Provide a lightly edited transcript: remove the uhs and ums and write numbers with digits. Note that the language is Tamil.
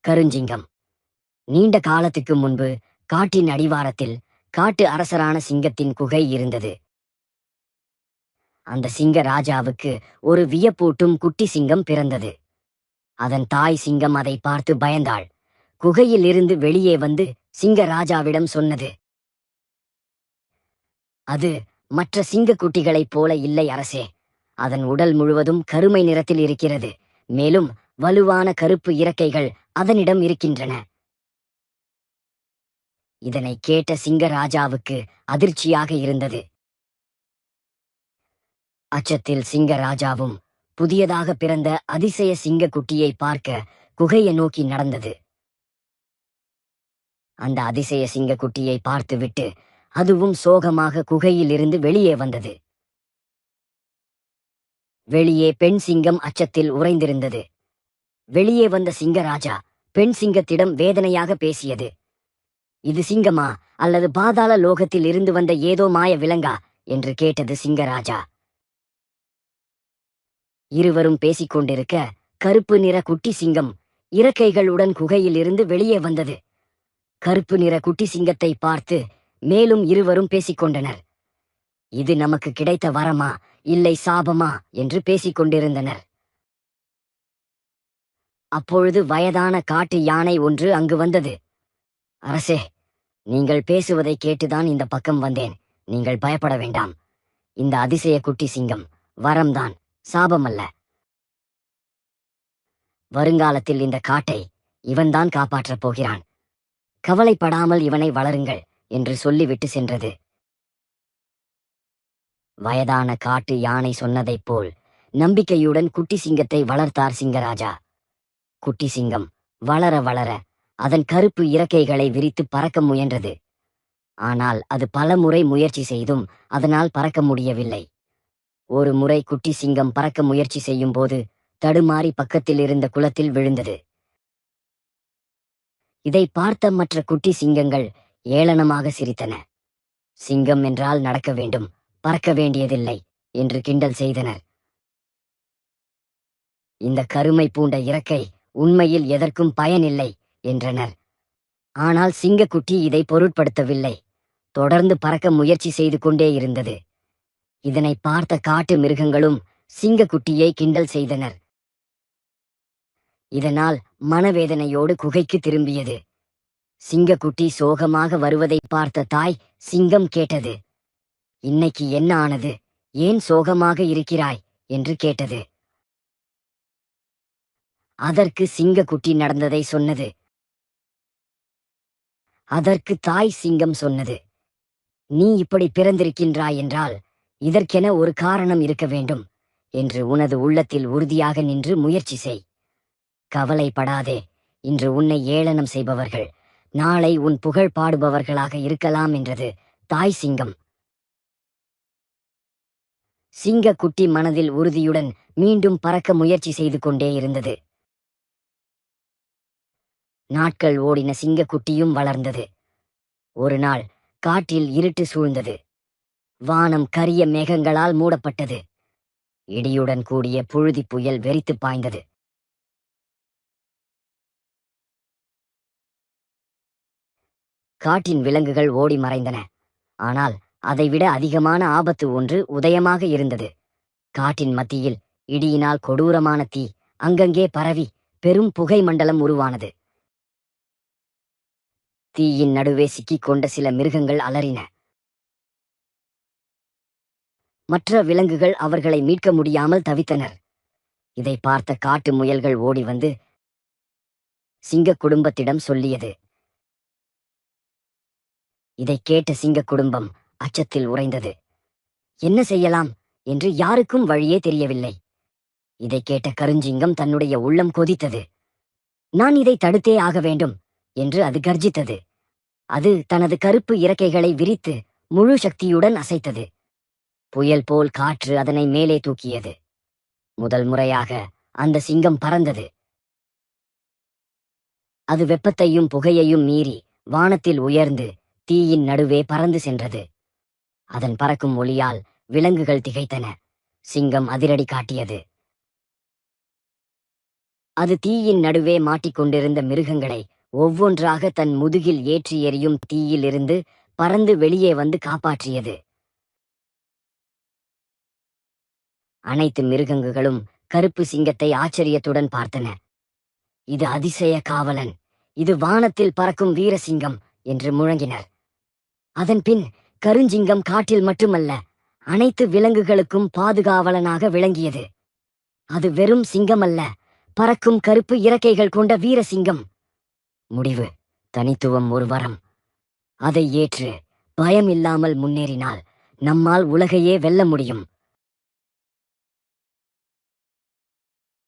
கருஞ்சிங்கம். நீண்ட காலத்துக்கு முன்பு காட்டின் அடிவாரத்தில் காட்டு அரசரான சிங்கத்தின் குகை இருந்தது. அந்த சிங்க ராஜாவுக்கு ஒரு வியப்பூட்டும் குட்டி சிங்கம் பிறந்தது. அதன் தாய் சிங்கம் அதை பார்த்து பயந்தாள். குகையில் இருந்து வெளியே வந்து சிங்க ராஜாவிடம் சொன்னது, அது மற்ற சிங்க குட்டிகளைப் போல இல்லை அரசே. அதன் உடல் முழுவதும் கருமை நிறத்தில் இருக்கிறது. மேலும் வலுவான கருப்பு இறக்கைகள் அதனிடம் இருக்கின்றன. இதனை கேட்ட சிங்கராஜாவுக்கு அதிர்ச்சியாக இருந்தது. அச்சத்தில் சிங்கராஜாவும் புதியதாக பிறந்த அதிசய சிங்க குட்டியை பார்க்க குகையை நோக்கி நடந்தது. அந்த அதிசய சிங்க குட்டியை பார்த்துவிட்டு அதுவும் சோகமாக குகையில் இருந்து வெளியே வந்தது. வெளியே பெண் சிங்கம் அச்சத்தில் உறைந்திருந்தது. வெளியே வந்த சிங்கராஜா பெண் சிங்கத்திடம் வேதனையாக பேசியது. இது சிங்கமா அல்லது பாதாள லோகத்தில் இருந்து வந்த ஏதோ மாய விலங்கா என்று கேட்டது சிங்கராஜா. இருவரும் பேசிக்கொண்டிருக்க கருப்பு நிற குட்டி சிங்கம் இறக்கைகளுடன் குகையில் இருந்து வெளியே வந்தது. கருப்பு நிற குட்டி சிங்கத்தை பார்த்து மேலும் இருவரும் பேசிக்கொண்டனர். இது நமக்கு கிடைத்த வரமா இல்லை சாபமா என்று பேசிக்கொண்டிருந்தனர். அப்பொழுது வயதான காட்டு யானை ஒன்று அங்கு வந்தது. அரசே, நீங்கள் பேசுவதை கேட்டுதான் இந்த பக்கம் வந்தேன். நீங்கள் பயப்பட வேண்டாம். இந்த அதிசய குட்டி சிங்கம் வரம்தான், சாபமல்ல. வருங்காலத்தில் இந்த காட்டை இவன்தான் காப்பாற்றப் போகிறான். கவலைப்படாமல் இவனை வளருங்கள் என்று சொல்லிவிட்டு சென்றது. வயதான காட்டு யானை சொன்னதைப் போல் நம்பிக்கையுடன் குட்டி சிங்கத்தை வளர்த்தார் சிங்கராஜா. குட்டி சிங்கம் வளர வளர அதன் கருப்பு இறக்கைகளை விரித்து பறக்க முயன்றது. ஆனால் அது பல முறை முயற்சி செய்தும் அதனால் பறக்க முடியவில்லை. ஒரு முறை குட்டி சிங்கம் பறக்க முயற்சி செய்யும் போது தடுமாறி பக்கத்தில் இருந்த குளத்தில் விழுந்தது. இதை பார்த்த மற்ற குட்டி சிங்கங்கள் ஏளனமாக சிரித்தன. சிங்கம் என்றால் நடக்க வேண்டும், பறக்க வேண்டியதில்லை என்று கிண்டல் செய்தனர். இந்த கருமை பூண்ட இறக்கை உண்மையில் எதற்கும் பயனில்லை என்றனர். ஆனால் சிங்கக்குட்டி இதை பொருட்படுத்தவில்லை. தொடர்ந்து பறக்க முயற்சி செய்து கொண்டே இருந்தது. இதனை பார்த்த காட்டு மிருகங்களும் சிங்கக்குட்டியை கிண்டல் செய்தனர். இதனால் மனவேதனையோடு குகைக்கு திரும்பியது. சிங்கக்குட்டி சோகமாக வருவதை பார்த்த தாய் சிங்கம் கேட்டது, இன்னைக்கு என்ன ஆனது, ஏன் சோகமாக இருக்கிறாய் என்று கேட்டது. அதற்கு சிங்கக்குட்டி நடந்ததை சொன்னது. அதற்கு தாய் சிங்கம் சொன்னது, நீ இப்படி பிறந்திருக்கின்றாய் என்றால் இதற்கென ஒரு காரணம் இருக்க வேண்டும் என்று உனது உள்ளத்தில் உறுதியாக நின்று முயற்சி செய். கவலைப்படாதே. இன்று உன்னை ஏளனம் செய்பவர்கள் நாளை உன் புகழ் பாடுபவர்களாக இருக்கலாம் என்றது தாய் சிங்கம். சிங்கக்குட்டி மனதில் உறுதியுடன் மீண்டும் பறக்க முயற்சி செய்து கொண்டே இருந்தது. நாட்கள் ஓடின. சிங்கக்குட்டியும் வளர்ந்தது. ஒரு நாள் காட்டில் இருட்டு சூழ்ந்தது. வானம் கரிய மேகங்களால் மூடப்பட்டது. இடியுடன் கூடிய புழுதி புயல் வெறித்து பாய்ந்தது. காட்டின் விலங்குகள் ஓடி மறைந்தன. ஆனால் அதைவிட அதிகமான ஆபத்து ஒன்று உதயமாக இருந்தது. காட்டின் மத்தியில் இடியினால் கொடூரமான தீ அங்கங்கே பரவி பெரும் புகை மண்டலம் உருவானது. தீயின் நடுவே சிக்கிக் கொண்ட சில மிருகங்கள் அலறின. மற்ற விலங்குகள் அவர்களை மீட்க முடியாமல் தவித்தனர். இதை பார்த்த காட்டு முயல்கள் ஓடி வந்து சிங்க குடும்பத்திடம் சொல்லியது. இதை கேட்ட சிங்க குடும்பம் அச்சத்தில் உறைந்தது. என்ன செய்யலாம் என்று யாருக்கும் வழியே தெரியவில்லை. இதை கேட்ட கருஞ்சிங்கம் தன்னுடைய உள்ளம் கொதித்தது. நான் இதை தடுத்தே ஆக வேண்டும் என்று அது கர்ஜித்தது. அது தனது கருப்பு இறக்கைகளை விரித்து முழு சக்தியுடன் அசைத்தது. புயல் போல் காற்று அதனை மேலே தூக்கியது. முதல் முறையாக அந்த சிங்கம் பறந்தது. அது வெப்பத்தையும் புகையையும் மீறி வானத்தில் உயர்ந்து தீயின் நடுவே பறந்து சென்றது. அதன் பறக்கும் ஒளியால் விலங்குகள் திகைத்தன. சிங்கம் அதிரடி காட்டியது. அது தீயின் நடுவே மாட்டிக்கொண்டிருந்த மிருகங்களை ஒவ்வொன்றாக தன் முதுகில் ஏற்றி எறியும் தீயிலிருந்து பறந்து வெளியே வந்து காப்பாற்றியது. அனைத்து மிருகங்களும் கருப்பு சிங்கத்தை ஆச்சரியத்துடன் பார்த்தன. இது அதிசய காவலன், இது வானத்தில் பறக்கும் வீரசிங்கம் என்று முழங்கினர். அதன்பின் கருஞ்சிங்கம் காட்டில் மட்டுமல்ல, அனைத்து விலங்குகளுக்கும் பாதுகாவலனாக விளங்கியது. அது வெறும் சிங்கமல்ல, பறக்கும் கருப்பு இறக்கைகள் கொண்ட வீரசிங்கம். முடிவு: தனித்துவம் ஒரு வரம். அதை ஏற்று பயம் இல்லாமல் முன்னேறினால் நம்மால் உலகையே வெல்ல முடியும்.